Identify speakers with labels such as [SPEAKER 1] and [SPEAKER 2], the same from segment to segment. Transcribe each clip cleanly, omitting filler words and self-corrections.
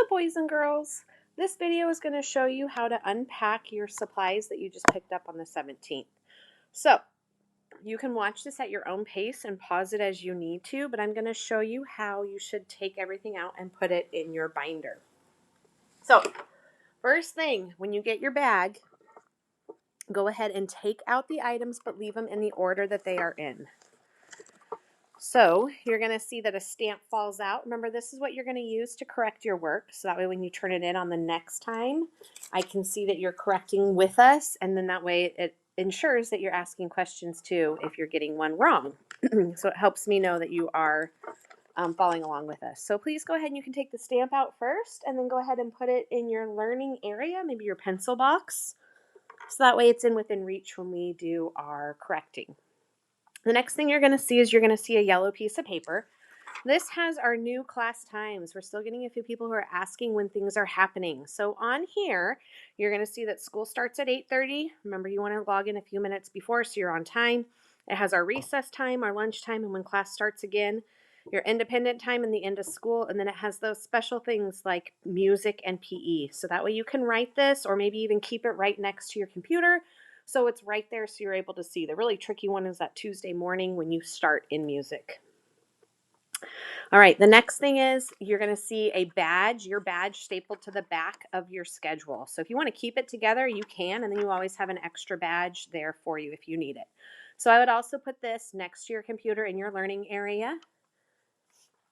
[SPEAKER 1] boys and girls. This video is going to show you how to unpack your supplies that you just picked up on the 17th. So you can watch this at your own pace and pause it as you need to, but I'm going to show you how you should take everything out and put it in your binder. So first thing, when you get your bag, go ahead and take out the items, but leave them in the order that they are in. So you're going to see that a stamp falls out. Remember, this is what you're going to use to correct your work. So that way when you turn it in on the next time, I can see that you're correcting with us. And then that way it ensures that you're asking questions too if you're getting one wrong. So it helps me know that you are following along with us. So please go ahead and you can take the stamp out first and then go ahead and put it in your learning area, maybe your pencil box. So that way it's within reach when we do our correcting. The next thing you're going to see is you're going to see a yellow piece of paper. This has our new class times. We're still getting a few people who are asking when things are happening. So on here, you're going to see that school starts at 8:30. Remember, you want to log in a few minutes before so you're on time. It has our recess time, our lunch time, and when class starts again, your independent time and the end of school. And then it has those special things like music and PE. So that way you can write this or maybe even keep it right next to your computer. So it's right there so you're able to see. The really tricky one is that Tuesday morning when you start in music. All right, the next thing is you're going to see a badge, your badge stapled to the back of your schedule. So if you want to keep it together, you can, and then you always have an extra badge there for you if you need it. So I would also put this next to your computer in your learning area.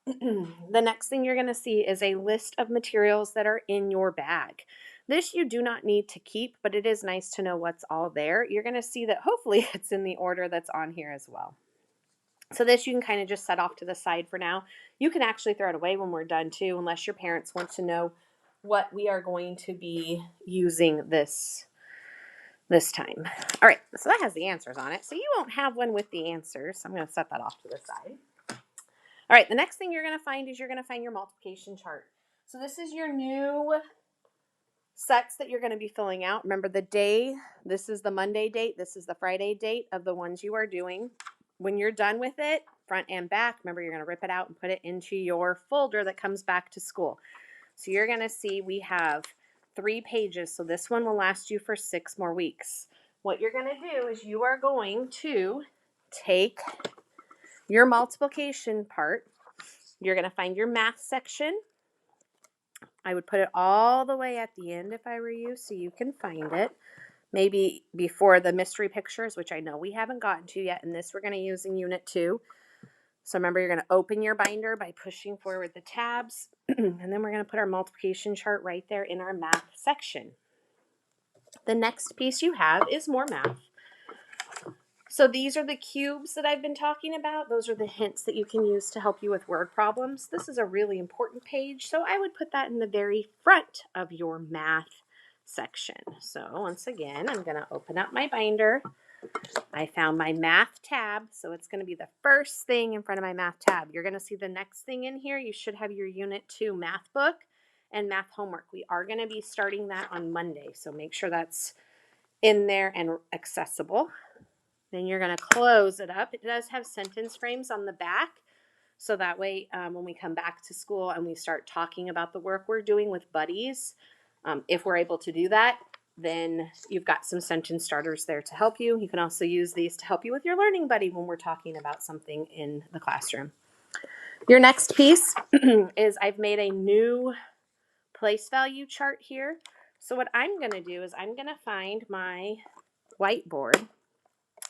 [SPEAKER 1] The next thing you're going to see is a list of materials that are in your bag. This you do not need to keep, but it is nice to know what's all there. You're going to see that hopefully it's in the order that's on here as well. So this you can kind of just set off to the side for now. You can actually throw it away when we're done too, unless your parents want to know what we are going to be using this time. All right, so that has the answers on it. So you won't have one with the answers. So I'm going to set that off to the side. All right, the next thing you're going to find is you're going to find your multiplication chart. So this is your new sets that you're going to be filling out. Remember the day, this is the Monday date, this is the Friday date of the ones you are doing. When you're done with it, front and back, remember you're going to rip it out and put it into your folder that comes back to school. So you're going to see we have 3 pages, so this one will last you for 6 more weeks. What you're going to do is you are going to take your multiplication part. You're going to find your math section. I would put it all the way at the end if I were you so you can find it. Maybe before the mystery pictures, which I know we haven't gotten to yet, and this we're going to use in Unit 2. So remember, you're going to open your binder by pushing forward the tabs, and then we're going to put our multiplication chart right there in our math section. The next piece you have is more math. So these are the cubes that I've been talking about. Those are the hints that you can use to help you with word problems. This is a really important page, so I would put that in the very front of your math section. So once again, I'm going to open up my binder. I found my math tab, so it's going to be the first thing in front of my math tab. You're going to see the next thing in here. You should have your Unit 2 math book and math homework. We are going to be starting that on Monday, so make sure that's in there and accessible. Then you're going to close it up. It does have sentence frames on the back, so that way when we come back to school and we start talking about the work we're doing with buddies, if we're able to do that, then you've got some sentence starters there to help you. You can also use these to help you with your learning buddy when we're talking about something in the classroom. Your next piece is I've made a new place value chart here. So what I'm going to do is I'm going to find my whiteboard.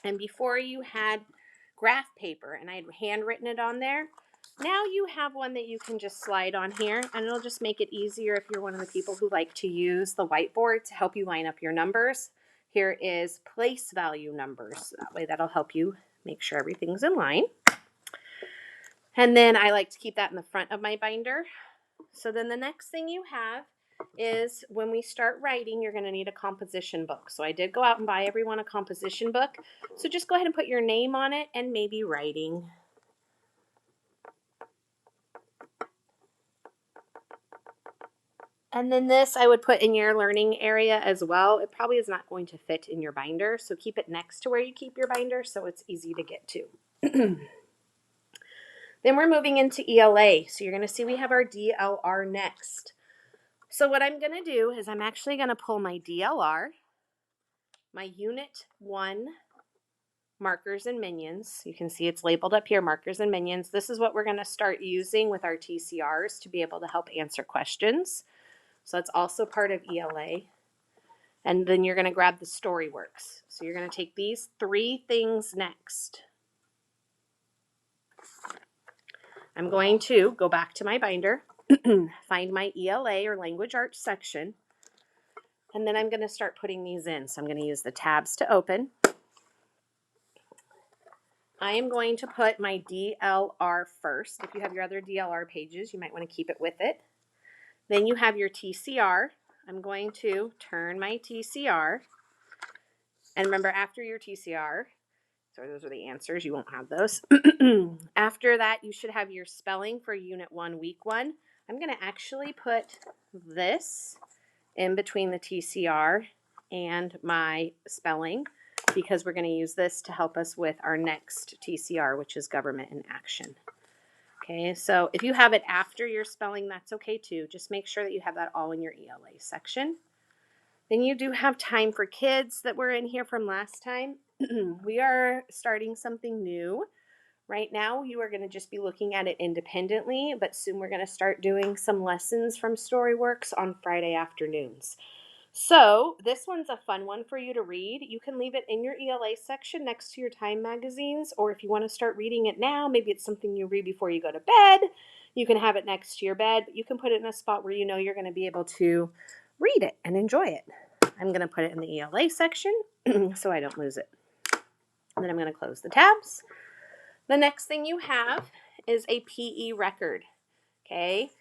[SPEAKER 1] And before you had graph paper and I had handwritten it on there, now you have one that you can just slide on here, and it'll just make it easier if you're one of the people who like to use the whiteboard to help you line up your numbers. Here is place value numbers. That way that'll help you make sure everything's in line. And then I like to keep that in the front of my binder. So then the next thing you have is when we start writing, you're going to need a composition book. So I did go out and buy everyone a composition book. So just go ahead and put your name on it and maybe writing. And then this I would put in your learning area as well. It probably is not going to fit in your binder, so keep it next to where you keep your binder so it's easy to get to. Then we're moving into ELA. So you're going to see we have our DLR next. So what I'm going to do is I'm actually going to pull my DLR, my Unit 1 markers and minions. You can see it's labeled up here, markers and minions. This is what we're going to start using with our TCRs to be able to help answer questions. So it's also part of ELA. And then you're going to grab the StoryWorks. So you're going to take these 3 things next. I'm going to go back to my binder, find my ELA or language arts section, and then I'm going to start putting these in. So I'm going to use the tabs to open. I am going to put my DLR first. If you have your other DLR pages, you might want to keep it with it. Then you have your TCR. I'm going to turn my TCR. And remember, after your TCR, so those are the answers. You won't have those. After that, you should have your spelling for Unit 1, Week 1. I'm going to actually put this in between the TCR and my spelling because we're going to use this to help us with our next TCR, which is Government in Action. Okay, so if you have it after your spelling, that's okay too. Just make sure that you have that all in your ELA section. Then you do have time for kids that were in here from last time. We are starting something new. Right now, you are going to just be looking at it independently, but soon we're going to start doing some lessons from StoryWorks on Friday afternoons. So this one's a fun one for you to read. You can leave it in your ELA section next to your Time magazines, or if you want to start reading it now, maybe it's something you read before you go to bed, you can have it next to your bed, but you can put it in a spot where you know you're going to be able to read it and enjoy it. I'm going to put it in the ELA section so I don't lose it. And then I'm going to close the tabs. The next thing you have is a PE record. Okay,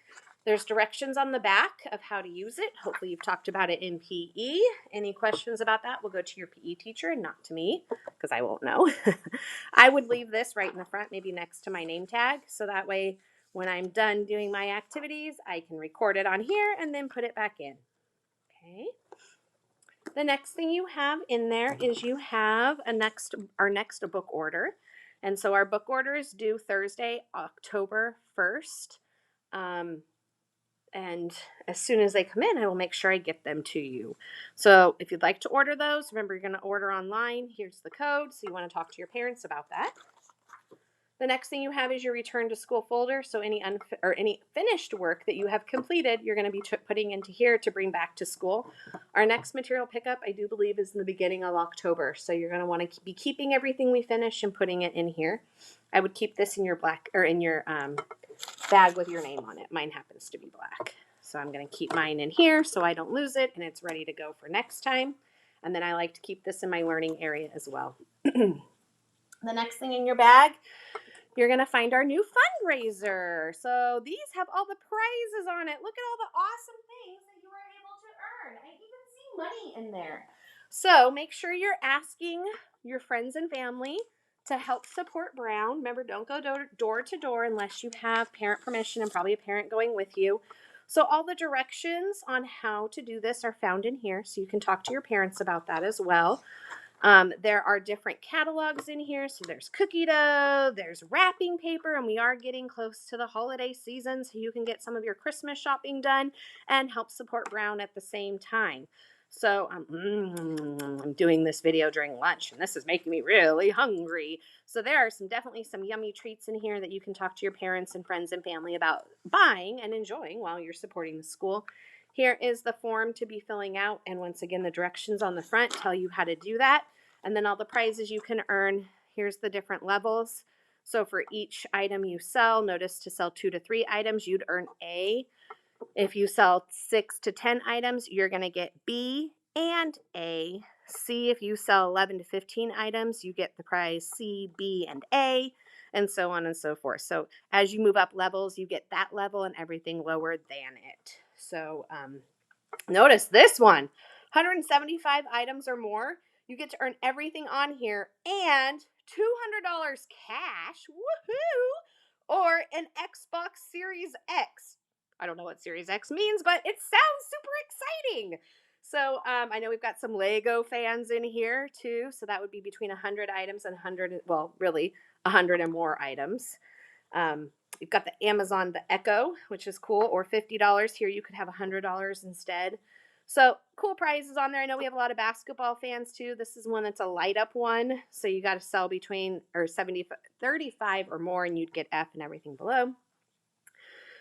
[SPEAKER 1] there's directions on the back of how to use it. Hopefully you've talked about it in PE. Any questions about that will go to your PE teacher and not to me because I won't know. I would leave this right in the front, maybe next to my name tag, so that way when I'm done doing my activities, I can record it on here and then put it back in. Okay. The next thing you have in there is you have our next book order. And so our book order is due Thursday, October 1st. And as soon as they come in, I will make sure I get them to you. So if you'd like to order those, remember you're going to order online. Here's the code. So you want to talk to your parents about that. The next thing you have is your return to school folder. So any finished work that you have completed, you're going to be putting into here to bring back to school. Our next material pickup, I do believe, is in the beginning of October. So you're going to want to be keeping everything we finish and putting it in here. I would keep this in your bag with your name on it. Mine happens to be black. So I'm going to keep mine in here so I don't lose it and it's ready to go for next time. And then I like to keep this in my learning area as well. The next thing in your bag, you're going to find our new fundraiser. So these have all the prizes on it. Look at all the awesome things that you were able to earn. I even see money in there. So make sure you're asking your friends and family to help support Brown. Remember, don't go door to door unless you have parent permission and probably a parent going with you. So all the directions on how to do this are found in here. So you can talk to your parents about that as well. There are different catalogs in here. So there's cookie dough, there's wrapping paper, and we are getting close to the holiday season, so you can get some of your Christmas shopping done and help support Brown at the same time. So I'm doing this video during lunch, and this is making me really hungry. So there are definitely some yummy treats in here that you can talk to your parents and friends and family about buying and enjoying while you're supporting the school. Here is the form to be filling out, and once again, the directions on the front tell you how to do that. And then all the prizes you can earn. Here's the different levels. So for each item you sell, notice to sell 2 to 3 items, you'd earn A. If you sell 6 to 10 items, you're going to get B and A. C, if you sell 11 to 15 items, you get the prize C, B, and A, and so on and so forth. So as you move up levels, you get that level and everything lower than it. So notice this one, 175 items or more. You get to earn everything on here and $200 cash, woohoo, or an Xbox Series X. I don't know what Series X means, but it sounds super exciting. So I know we've got some Lego fans in here too. So that would be between 100 items and 100, well, really 100 and more items. You've got the Amazon, the Echo, which is cool, or $50. Here you could have $100 instead. So cool prizes on there. I know we have a lot of basketball fans too. This is one that's a light up one. So you got to sell between or 70, 35 or more, and you'd get F and everything below.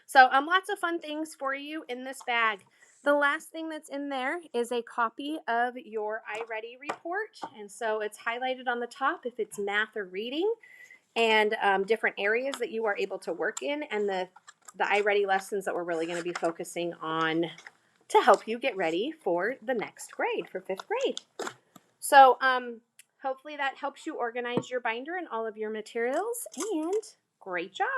[SPEAKER 1] So lots of fun things for you in this bag. The last thing that's in there is a copy of your iReady report. And so it's highlighted on the top if it's math or reading, and different areas that you are able to work in, and the iReady lessons that we're really going to be focusing on to help you get ready for the next grade, for 5th grade. So hopefully that helps you organize your binder and all of your materials, and great job.